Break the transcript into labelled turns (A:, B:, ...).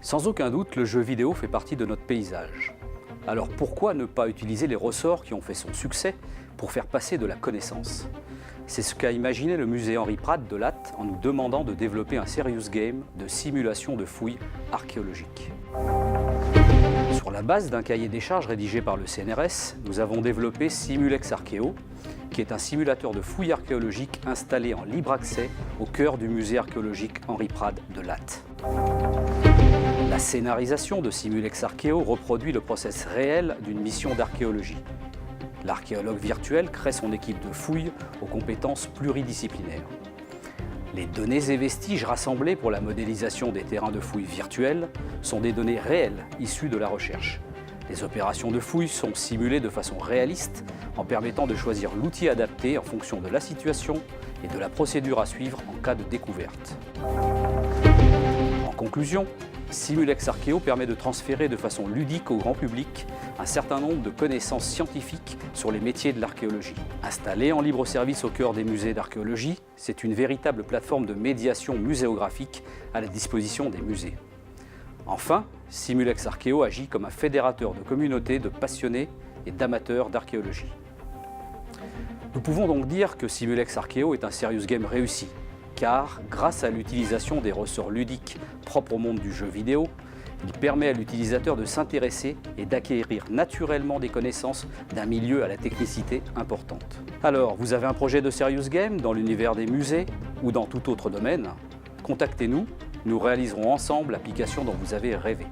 A: Sans aucun doute, le jeu vidéo fait partie de notre paysage. Alors pourquoi ne pas utiliser les ressorts qui ont fait son succès pour faire passer de la connaissance? C'est ce qu'a imaginé le musée Henri Pratt de Latte en nous demandant de développer un serious game de simulation de fouilles archéologiques. Sur la base d'un cahier des charges rédigé par le CNRS, nous avons développé Simulex Archéo, qui est un simulateur de fouilles archéologiques installé en libre accès au cœur du musée archéologique Henri Pratt de Latte. La scénarisation de Simulex Archéo reproduit le process réel d'une mission d'archéologie. L'archéologue virtuel crée son équipe de fouilles aux compétences pluridisciplinaires. Les données et vestiges rassemblés pour la modélisation des terrains de fouilles virtuels sont des données réelles issues de la recherche. Les opérations de fouilles sont simulées de façon réaliste en permettant de choisir l'outil adapté en fonction de la situation et de la procédure à suivre en cas de découverte. En conclusion, Simulex Archéo permet de transférer de façon ludique au grand public un certain nombre de connaissances scientifiques sur les métiers de l'archéologie. Installé en libre service au cœur des musées d'archéologie, c'est une véritable plateforme de médiation muséographique à la disposition des musées. Enfin, Simulex Archéo agit comme un fédérateur de communautés de passionnés et d'amateurs d'archéologie. Nous pouvons donc dire que Simulex Archéo est un serious game réussi, car grâce à l'utilisation des ressorts ludiques propres au monde du jeu vidéo, il permet à l'utilisateur de s'intéresser et d'acquérir naturellement des connaissances d'un milieu à la technicité importante. Alors, vous avez un projet de serious game dans l'univers des musées ou dans tout autre domaine? Contactez-nous, nous réaliserons ensemble l'application dont vous avez rêvé.